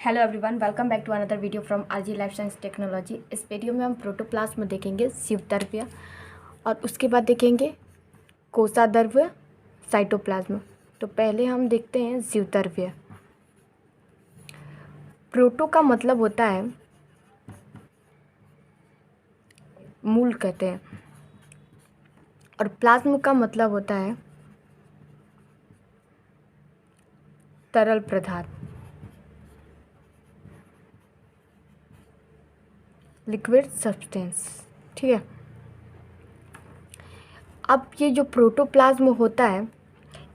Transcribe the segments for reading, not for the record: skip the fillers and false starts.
Hello everyone, welcome back to another video from RG life science technology. इस video में हम protoplasm देखेंगे, शिवद्रव्य, और उसके बाद देखेंगे कोशाद्रव्य, साइटोप्लाज्म। तो पहले हम देखते हैं शिवद्रव्य। प्रोटो का मतलब होता है मूल कहते हैं, और प्लाज्म का मतलब होता है तरल पदार्थ, लिक्विड सब्सटेंस। ठीक है। अब ये जो प्रोटोप्लाज्म होता है,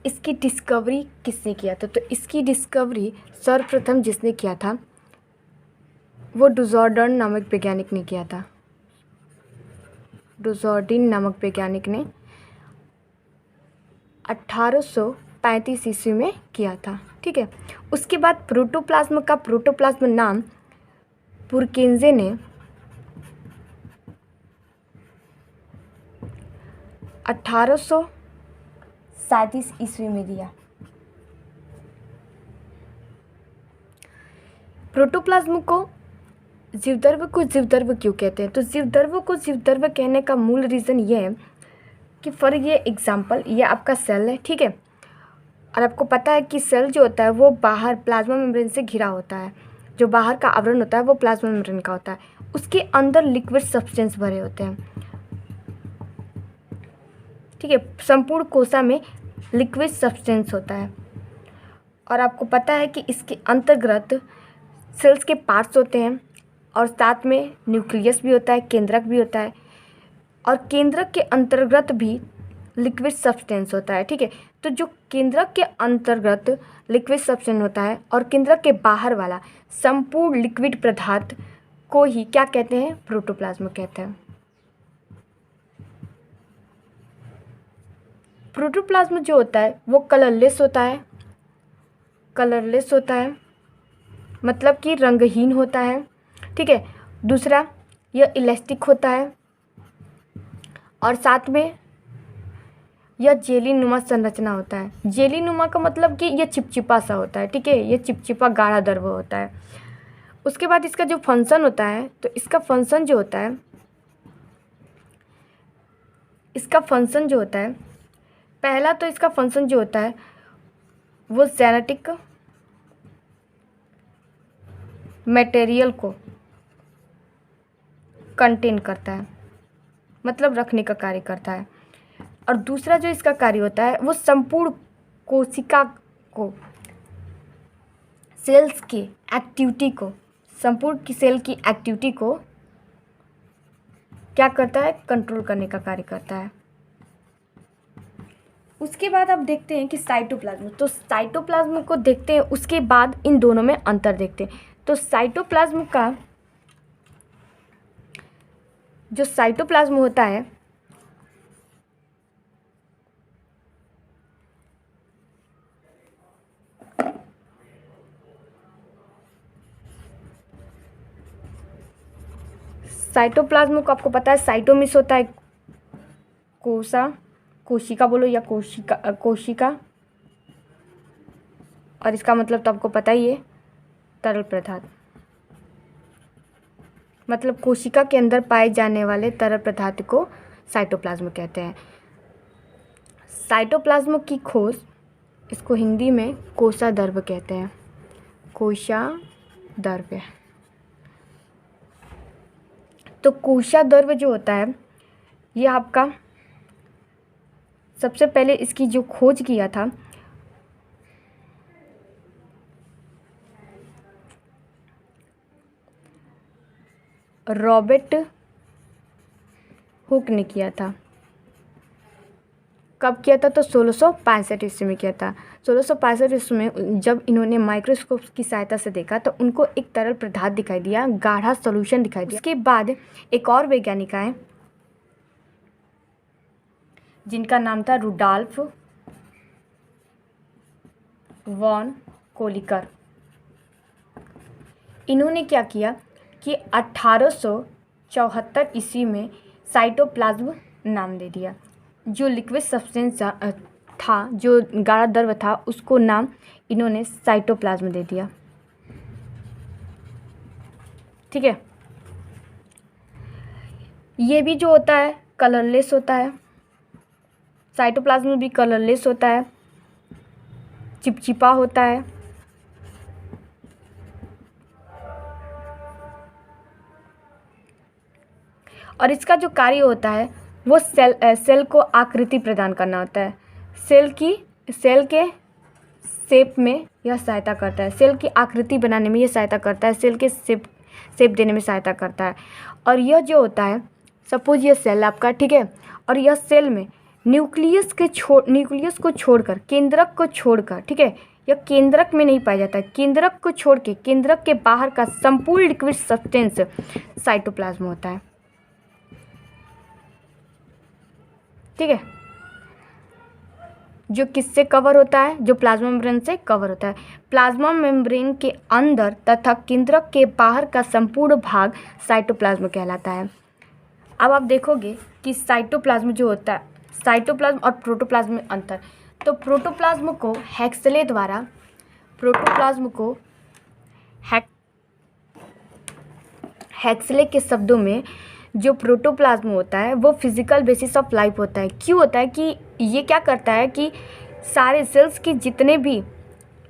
इसकी डिस्कवरी किसने किया था? तो इसकी डिस्कवरी सर्वप्रथम जिसने किया था वो डुजॉर्डन नामक वैज्ञानिक ने किया था। डुजॉर्डिन नामक वैज्ञानिक ने 1835 ईस्वी में किया था। ठीक है। उसके बाद प्रोटोप्लाज्म नाम पुरकेंजे ने 1837 ईस्वी में दिया। प्रोटोप्लाज्म को जीवद्रव्य क्यों कहते हैं? तो जीवद्रव्य को जीवद्रव्य कहने का मूल रीज़न ये है कि फॉर ये एग्जांपल, ये आपका सेल है। ठीक है। और आपको पता है कि सेल जो होता है वो बाहर प्लाज्मा मेम्ब्रेन से घिरा होता है। जो बाहर का आवरण होता है वो प्लाज्मा मेम्ब्रेन का होता है। उसके अंदर लिक्विड सब्सटेंस भरे होते हैं। ठीक है। संपूर्ण कोशा में लिक्विड सब्सटेंस होता है। और आपको पता है कि इसके अंतर्गत सेल्स के पार्ट्स होते हैं, और साथ में न्यूक्लियस भी होता है, केंद्रक भी होता है, और केंद्रक के अंतर्गत भी लिक्विड सब्सटेंस होता है। ठीक है। तो जो केंद्रक के अंतर्गत लिक्विड सब्सटेंस होता है और केंद्रक के बाहर वाला संपूर्ण लिक्विड पदार्थ को ही क्या कहते हैं? प्रोटोप्लाज्म कहते हैं। प्रोटोप्लाज्म जो होता है वो कलरलेस होता है, मतलब कि रंगहीन होता है। ठीक है। दूसरा, यह इलास्टिक होता है, और साथ में यह जेली नुमा संरचना होता है। जेली नुमा का मतलब कि यह चिपचिपा सा होता है। ठीक है। यह चिपचिपा गाढ़ा द्रव होता है। उसके बाद इसका जो फंक्शन होता है, तो इसका फंक्शन जो होता है पहला तो इसका फंक्शन जो होता है वो जेनेटिक मटेरियल को कंटेन करता है, मतलब रखने का कार्य करता है। और दूसरा जो इसका कार्य होता है वो संपूर्ण कोशिका को, सेल्स की एक्टिविटी को, संपूर्ण की सेल की एक्टिविटी को क्या करता है? कंट्रोल करने का कार्य करता है। उसके बाद आप देखते हैं कि साइटोप्लाज्म, तो साइटोप्लाज्म को देखते हैं, उसके बाद इन दोनों में अंतर देखते हैं। तो साइटोप्लाज्म होता है साइटोप्लाज्म को आपको पता है साइटोमिस होता है कोशिका बोलो या कोशिका, और इसका मतलब तो आपको पता ही है तरल पदार्थ, मतलब कोशिका के अंदर पाए जाने वाले तरल पदार्थ को साइटोप्लाज्म कहते हैं। साइटोप्लाज्म की खोज, इसको हिंदी में कोशाद्रव्य कहते हैं। कोशाद्रव्य। तो कोशाद्रव्य जो होता है ये आपका सबसे पहले इसकी जो खोज किया था रॉबर्ट हुक ने किया था। कब किया था? तो 1665 ईस्वी में किया था। 1665 ईस्वी में जब इन्होंने माइक्रोस्कोप की सहायता से देखा तो उनको एक तरल पदार्थ दिखाई दिया, गाढ़ा सॉल्यूशन दिखाई दिया। उसके बाद एक और वैज्ञानिक आए जिनका नाम था रुडॉल्फ वॉन कोलिकर। इन्होंने क्या किया कि 1874 ईस्वी में साइटोप्लाज्म नाम दे दिया। जो लिक्विड सब्सटेंस था, जो गाढ़ा द्रव था, उसको नाम इन्होंने साइटोप्लाज्म दे दिया। ठीक है। ये भी जो होता है कलरलेस होता है, साइटोप्लाज्म भी कलरलेस होता है, चिपचिपा होता है। और इसका जो कार्य होता है वो सेल को आकृति प्रदान करना होता है। सेल के शेप में यह सहायता करता है, सेल की आकृति बनाने में यह सहायता करता है, सेल के शेप देने में सहायता करता है। और यह जो होता है, सपोज ये सेल आपका, ठीक है, और यह सेल में न्यूक्लियस को छोड़कर, केंद्रक को छोड़कर, ठीक है, यह केंद्रक में नहीं पाया जाता है, केंद्रक को छोड़ के केंद्रक के बाहर का संपूर्ण लिक्विड सब्सटेंस साइटोप्लाज्म होता है। ठीक है, जो किससे कवर होता है, जो प्लाज्मा मेम्ब्रेन से कवर होता है। प्लाज्मा मेम्ब्रेन के अंदर तथा केंद्रक के बाहर का संपूर्ण भाग साइटोप्लाज्म कहलाता है। अब आप देखोगे कि साइटोप्लाज्म जो होता है, साइटोप्लाज्म और प्रोटोप्लाज्म में अंतर। तो प्रोटोप्लाज्म को हैक्सले द्वारा, हैक्सले के शब्दों में जो प्रोटोप्लाज्म होता है वो फिजिकल बेसिस ऑफ लाइफ होता है। क्यों होता है कि ये क्या करता है कि सारे सेल्स के जितने भी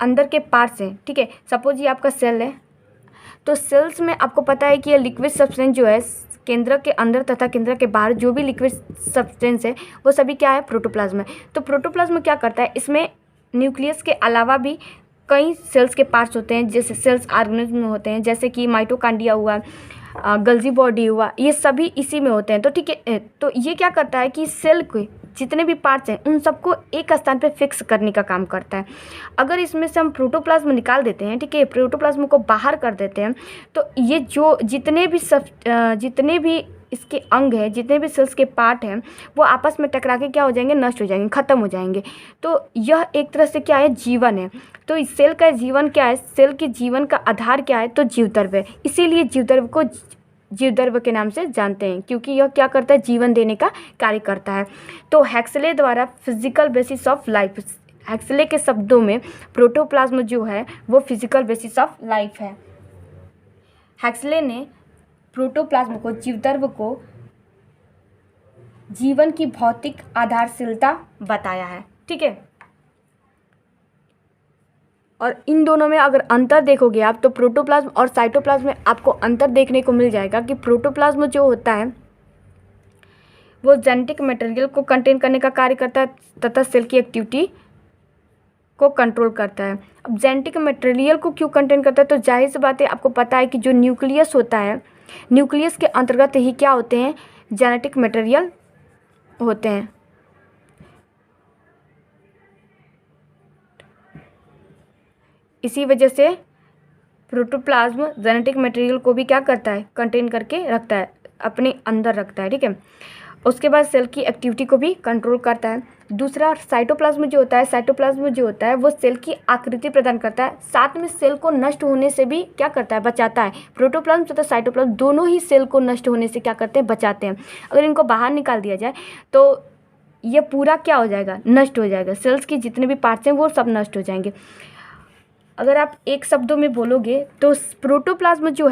अंदर के पार्ट्स हैं, ठीक है, सपोज ये आपका सेल है, तो सेल्स में आपको पता है कि ये लिक्विड सब्सटेंस जो है केंद्र के अंदर तथा केंद्र के बाहर जो भी लिक्विड सब्सटेंस है वो सभी क्या है, प्रोटोप्लाज्म है। तो प्रोटोप्लाज्म क्या करता है, इसमें न्यूक्लियस के अलावा भी कई सेल्स के पार्ट्स होते हैं, जैसे सेल्स ऑर्गेनिज्म में होते हैं, जैसे कि माइटोकांड्रिया हुआ, गल्जी बॉडी हुआ, ये सभी इसी में होते हैं। तो ठीक है, तो ये क्या करता है कि सेल के जितने भी पार्ट्स हैं उन सबको एक स्थान पे फिक्स करने का काम करता है। अगर इसमें से हम प्रोटोप्लाज्म निकाल देते हैं, ठीक है, प्रोटोप्लाज्म को बाहर कर देते हैं, तो ये जो जितने भी इसके अंग हैं, जितने भी सेल्स के पार्ट हैं, वो आपस में टकरा के क्या हो जाएंगे, नष्ट हो जाएंगे, ख़त्म हो जाएंगे। तो यह एक तरह से क्या है, जीवन है। तो इस सेल का जीवन क्या है, सेल के जीवन का आधार क्या है, तो जीवद्रव्य है। इसीलिए जीवद्रव्य को जीवद्रव्य के नाम से जानते हैं, क्योंकि यह क्या करता है, जीवन देने का कार्य करता है। तो हैक्सले द्वारा फिजिकल बेसिस ऑफ लाइफ, हैक्सले के शब्दों में प्रोटोप्लाज्म जो है वो फिजिकल बेसिस ऑफ लाइफ है। हैक्सले ने प्रोटोप्लाज्म को, जीवद्रव्य को जीवन की भौतिक आधारशिलता बताया है। ठीक है, और इन दोनों में अगर अंतर देखोगे आप, तो प्रोटोप्लाज्म और साइटोप्लाज्म में आपको अंतर देखने को मिल जाएगा कि प्रोटोप्लाज्म जो होता है वो जेनेटिक मटेरियल को कंटेन करने का कार्य करता है तथा सेल की एक्टिविटी को कंट्रोल करता है। अब जेनेटिक मटेरियल को क्यों कंटेन करता है, तो जाहिर सी बात है, आपको पता है कि जो न्यूक्लियस होता है, न्यूक्लियस के अंतर्गत ही क्या होते हैं, जेनेटिक मटेरियल होते हैं। इसी वजह से प्रोटोप्लाज्म जेनेटिक मटेरियल को भी क्या करता है, कंटेन करके रखता है, अपने अंदर रखता है। ठीक है, उसके बाद सेल की एक्टिविटी को भी कंट्रोल करता है। दूसरा, साइटोप्लाज्म जो होता है, साइटोप्लाज्म जो होता है वो सेल की आकृति प्रदान करता है, साथ में सेल को नष्ट होने से भी क्या करता है, बचाता है। प्रोटोप्लाज्म तथा साइटोप्लाज्म दोनों ही सेल को नष्ट होने से क्या करते हैं, बचाते हैं। अगर इनको बाहर निकाल दिया जाए तो ये पूरा क्या हो जाएगा, नष्ट हो जाएगा, सेल्स के जितने भी पार्ट्स हैं वो सब नष्ट हो जाएंगे। अगर आप एक शब्दों में बोलोगे तो प्रोटोप्लाज्म जो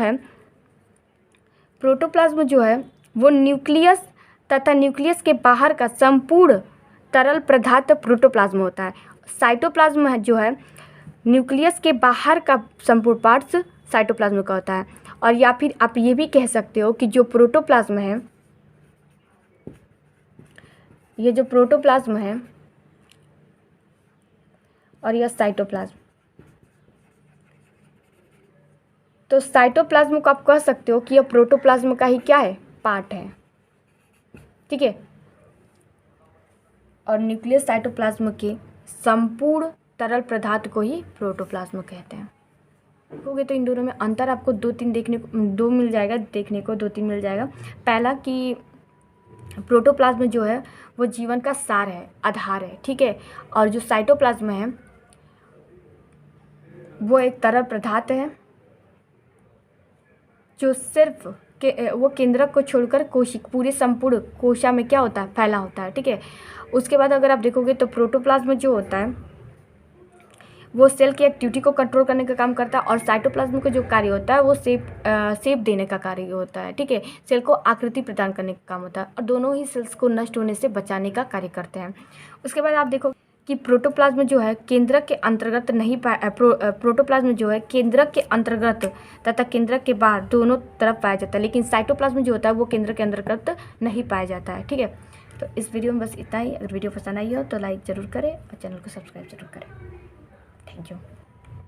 है वो न्यूक्लियस तथा न्यूक्लियस के बाहर का संपूर्ण तरल पदार्थ प्रोटोप्लाज्म होता है। साइटोप्लाज्म जो है न्यूक्लियस के बाहर का संपूर्ण पार्ट्स साइटोप्लाज्म का होता है। और या फिर आप ये भी कह सकते हो कि जो प्रोटोप्लाज्म है, ये जो प्रोटोप्लाज्म है और यह साइटोप्लाज्म, तो साइटोप्लाज्म को आप कह सकते हो कि यह प्रोटोप्लाज्म का ही क्या है, पार्ट है। ठीक है, और न्यूक्लियस साइटोप्लाज्म के संपूर्ण तरल पदार्थ को ही प्रोटोप्लाज्म कहते हैं। हो गए, तो इन दोनों में अंतर आपको दो तीन मिल जाएगा। पहला कि प्रोटोप्लाज्म जो है वो जीवन का सार है, आधार है। ठीक है, और जो साइटोप्लाज्म है वो एक तरल पदार्थ है जो सिर्फ वो केंद्रक को छोड़कर पूरे संपूर्ण कोशा में क्या होता है, फैला होता है। ठीक है, उसके बाद अगर आप देखोगे तो प्रोटोप्लाज्म जो होता है वो सेल की एक्टिविटी को कंट्रोल करने का काम करता है, और साइटोप्लाज्म का जो कार्य होता है वो शेप देने का कार्य होता है, ठीक है। सेल को आकृति प्रदान करने का काम होता है, और दोनों ही सेल्स को नष्ट होने से बचाने का कार्य करते हैं। उसके बाद आप देखो कि प्रोटोप्लाज्म जो है केंद्रक के अंतर्गत नहीं प्रोटोप्लाज्म जो है केंद्रक के अंतर्गत तथा केंद्रक के बाहर दोनों तरफ पाया जाता है, लेकिन साइटोप्लाज्म जो होता है वो केंद्र के अंतर्गत नहीं पाया जाता है, ठीक है। तो इस वीडियो में बस इतना ही। अगर वीडियो पसंद आई हो तो लाइक ज़रूर करें और चैनल को सब्सक्राइब जरूर करें। Thank you.